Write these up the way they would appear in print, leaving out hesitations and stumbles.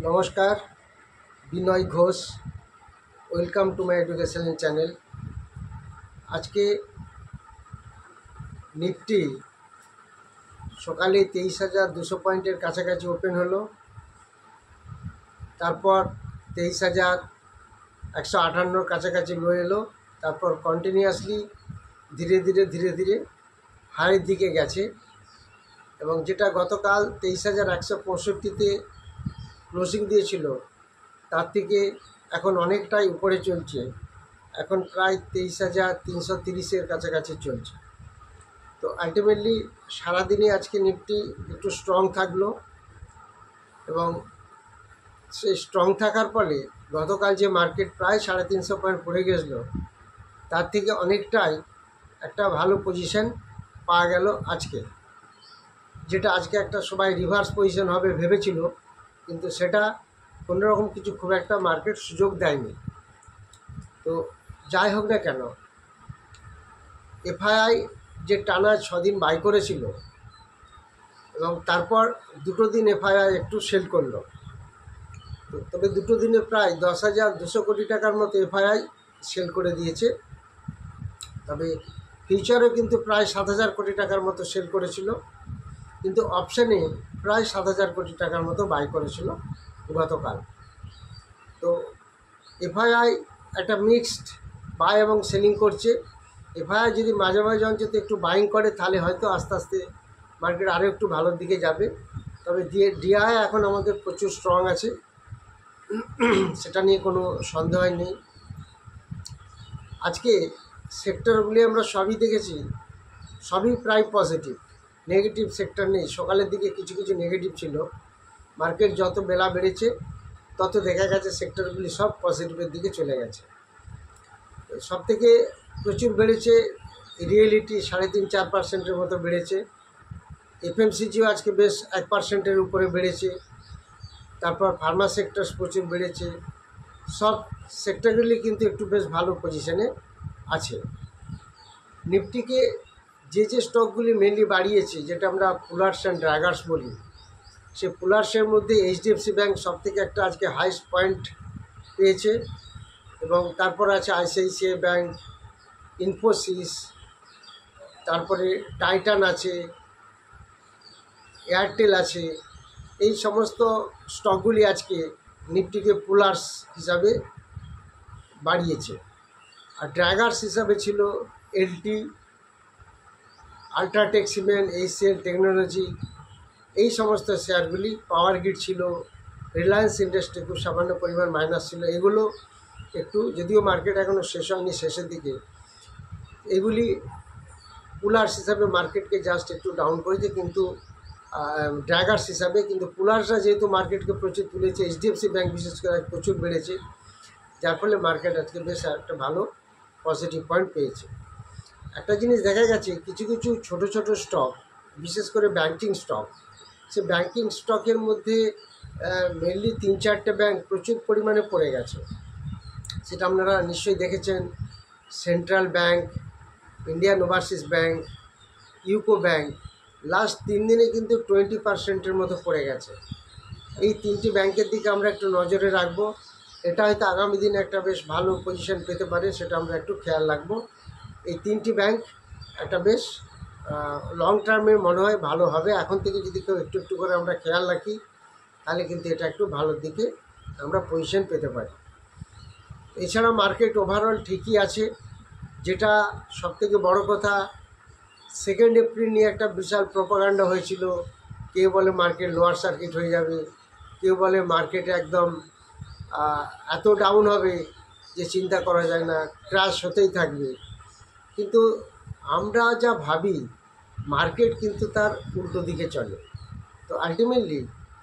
নমস্কার, Binoy Ghosh. Welcome to my education channel. আজকে Nifty সকালে 23,200 পয়েন্টের কাছাকাছি ওপেন হলো, তারপর 23,158 কাছাকাছি লো এলো, তারপর কন্টিনিউয়াসলি ধীরে ধীরে হাইয়ের দিকে গেছে এবং যেটা গতকাল 23,165-তে ক্লোজিং দিয়েছিল তার থেকে এখন অনেকটাই উপরে চলছে। এখন প্রায় 23,330-এর কাছাকাছি চলছে। তো আলটিমেটলি সারাদিনে আজকে নিফটি একটু স্ট্রং থাকলো এবং সেই স্ট্রং থাকার ফলে গতকাল যে মার্কেট প্রায় 350 পয়েন্ট পড়ে গেছিলো তার থেকে অনেকটাই একটা ভালো পজিশন পাওয়া গেল আজকে, যেটা আজকে একটা সবাই রিভার্স পজিশন হবে ভেবেছিল, কিন্তু সেটা কোনোরকম কিছু খুব একটা মার্কেট সুযোগ দেয়নি। তো যাই হোক না কেন, এফআইআই যে টানা 6 দিন বাই করেছিল এবং তারপর দুটো দিন এফআইআই একটু সেল করলো, তবে দুটো দিনে প্রায় 10,200 কোটি টাকার মতো এফআইআই সেল করে দিয়েছে। তবে ফিউচারও কিন্তু প্রায় 7,000 কোটি টাকার মতো সেল করেছিল, কিন্তু অপশানে প্রায় 7,000 কোটি টাকার মতো বাই করেছিল গতকাল। তো এফআইআই একটা মিক্সড বাই এবং সেলিং করছে। এফআইআই যদি মাঝে মাঝে অন্তত একটু বাইং করে তাহলে হয়তো আস্তে আস্তে মার্কেট আরও একটু ভালোর দিকে যাবে। তবে ডিআই এখন আমাদের প্রচুর স্ট্রং আছে, সেটা নিয়ে কোনো সন্দেহ নেই। আজকে সেক্টরগুলি আমরা সবই দেখেছি, সবই প্রায় পজিটিভ, নেগেটিভ সেক্টর নেই। সকালের দিকে কিছু কিছু নেগেটিভ ছিল, মার্কেট যত বেলা বেড়েছে তত দেখা গেছে সেক্টরগুলি সব পজিটিভের দিকে চলে গেছে। সবথেকে প্রচুর বেড়েছে রিয়েলিটি, 3.5-4% মতো বেড়েছে। এফএমসিজিও আজকে বেশ 1%-এর উপরে বেড়েছে। তারপর ফার্মা সেক্টর প্রচুর বেড়েছে। সব সেক্টরগুলি কিন্তু একটু বেশ ভালো পজিশনে আছে। নিফটিকে যে স্টকগুলি মেনলি বাড়িয়েছে, যেটা আমরা পুলার্স অ্যান্ড ড্র্যাগার্স বলি, সে পুলার্সের মধ্যে এইচডিএফসি ব্যাঙ্ক সবথেকে একটা আজকে হাইস্ট পয়েন্ট পেয়েছে এবং তারপর আছে আইসিআইসিআই ব্যাঙ্ক, ইনফোসিস, তারপরে টাইটান আছে, এয়ারটেল আছে। এই সমস্ত স্টকগুলি আজকে নিফটিকে পুলার্স হিসাবে বাড়িয়েছে। আর ড্র্যাগার্স হিসাবে ছিল LT, UltraTech cement, HCL technology, এই সমস্ত শেয়ারগুলি। পাওয়ার গ্রিড ছিল, রিলায়েন্স ইন্ডাস্ট্রি খুব সামান্য পরিমাণ মাইনাস ছিল। এগুলো একটু, যদিও মার্কেট এখনও শেষ হয়নি, শেষের দিকে, এগুলি পুলার্স হিসাবে মার্কেটকে জাস্ট একটু ডাউন করেছে, কিন্তু ড্র্যাগার্স হিসাবে। কিন্তু পুলার্সরা যেহেতু মার্কেটকে প্রচুর তুলেছে, এইচডিএফসি ব্যাঙ্ক বিশেষ করে প্রচুর বেড়েছে, যার ফলে মার্কেট আজকে বেশ একটা ভালো পজিটিভ পয়েন্ট পেয়েছে। একটা জিনিস দেখা গেছে, কিছু কিছু ছোটো ছোটো স্টক, বিশেষ করে ব্যাঙ্কিং স্টক, সে ব্যাঙ্কিং স্টকের মধ্যে মেনলি 3-4টে ব্যাঙ্ক প্রচুর পরিমাণে পড়ে গেছে। সেটা আপনারা নিশ্চয়ই দেখেছেন। Central bank, Indian overseas bank, UCO bank last 3 দিনে কিন্তু 20%-এর মতো পড়ে গেছে। এই 3টি ব্যাঙ্কের দিকে আমরা একটু নজরে রাখবো। এটা হয়তো আগামী দিনে একটা বেশ ভালো পজিশন পেতে পারে, সেটা আমরা একটু খেয়াল রাখবো। এই 3টি ব্যাঙ্ক একটা বেশ লং টার্মে মনে হয় ভালো হবে। এখন থেকে যদি কেউ একটু একটু করে আমরা খেয়াল রাখি, তাহলে কিন্তু এটা একটু ভালোর দিকে আমরা পজিশন পেতে পারি। এছাড়া মার্কেট ওভারঅল ঠিকই আছে। যেটা সবথেকে বড় কথা, 2 এপ্রিল নিয়ে একটা বিশাল প্রপাগান্ডা হয়েছিল। কেউ বলে মার্কেট লোয়ার সার্কিট হয়ে যাবে, কেউ বলে মার্কেট একদম এত ডাউন হবে যে চিন্তা করা যায় না, ক্র্যাশ হতেই থাকবে। কিন্তু আমরা যা ভাবি, মার্কেট কিন্তু তার উল্টো দিকে চলে। তো আলটিমেটলি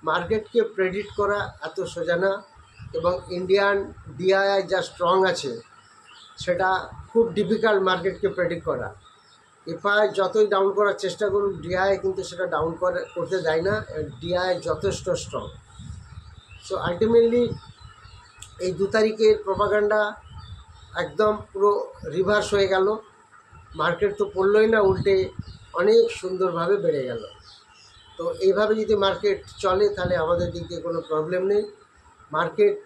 মার্কেটকে প্রেডিক্ট করা এত সোজা না, এবং ইন্ডিয়ান ডিআইআই যা স্ট্রং আছে সেটা খুব ডিফিকাল্ট মার্কেটকে প্রেডিক্ট করা। এফআই যতই ডাউন করার চেষ্টা করুক, ডিআইআই কিন্তু সেটা ডাউন করতে দেয় না। ডিআইআই যথেষ্ট স্ট্রং। সো আলটিমেটলি এই 2 তারিখের প্রপাগান্ডা একদম পুরো রিভার্স হয়ে গেল। মার্কেট তো পড়লই না, উল্টে অনেক সুন্দরভাবে বেড়ে গেল। তো এইভাবে যদি মার্কেট চলে তাহলে আমাদের দিক দিয়ে কোনো প্রবলেম নেই। মার্কেট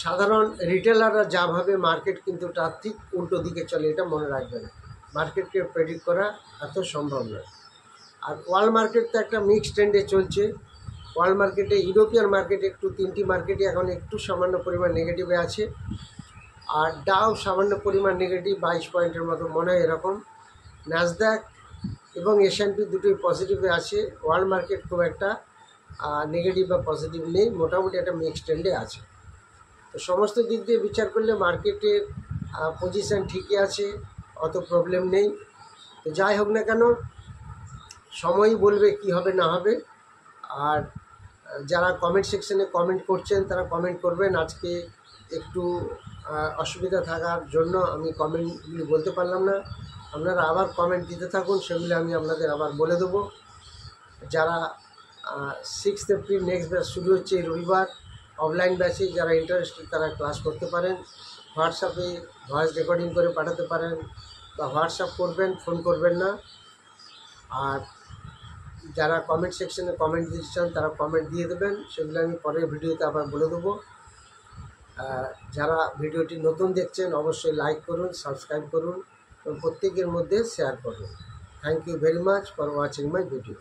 সাধারণ রিটেলাররা যা ভাবে মার্কেট কিন্তু তার ঠিক উল্টো দিকে চলে, এটা মনে রাখবেন। মার্কেটকে প্রেডিক্ট করা এত সম্ভব নয়। আর ওয়ার্ল্ড মার্কেট তো একটা মিক্সড ট্রেন্ডে চলছে। ওয়ার্ল্ড মার্কেটে, ইউরোপিয়ান মার্কেটে একটু, 3টি মার্কেটে এখন একটু সামান্য পরিমাণ নেগেটিভে আছে। আর ডাও সামান্য পরিমাণ নেগেটিভ, 22 পয়েন্টের মতো মনে হয় এরকম। ন্যাসড্যাক এবং S&P দুটোই পজিটিভে আছে। ওয়ার্ল্ড মার্কেট খুব একটা নেগেটিভ বা পজিটিভ নেই, মোটামুটি একটা মিক্সড ট্রেন্ডে আছে। তো সমস্ত দিক দিয়ে বিচার করলে মার্কেটের পজিশান ঠিকই আছে, অত প্রবলেম নেই। তো যাই হোক না কেন, সময়ই বলবে কি হবে না হবে। আর যারা কমেন্ট সেকশনে কমেন্ট করছেন তারা কমেন্ট করবেন। আজকে একটু অসুবিধা থাকার জন্য আমি কমেন্টগুলি বলতে পারলাম না। আপনারা আবার কমেন্ট দিতে থাকুন, সেগুলি আমি আপনাদের আবার বলে দেবো। যারা 6 এপ্রিল নেক্সট ব্যাচ শুরু হচ্ছে এই রবিবার, অফলাইন ব্যাচে যারা ইন্টারেস্টেড তারা ক্লাস করতে পারেন। হোয়াটসঅ্যাপে ভয়েস রেকর্ডিং করে পাঠাতে পারেন, বা হোয়াটসঅ্যাপ করবেন, ফোন করবেন না। আর যারা কমেন্ট সেকশনে কমেন্ট দিতে চান তারা কমেন্ট দিয়ে দেবেন, সেগুলো আমি পরের ভিডিওতে আবার বলে দেবো। যারা ভিডিওটি নতুন দেখছেন অবশ্যই লাইক করুন, সাবস্ক্রাইব করুন এবং প্রত্যেকের মধ্যে শেয়ার করুন। Thank you very much for watching my video.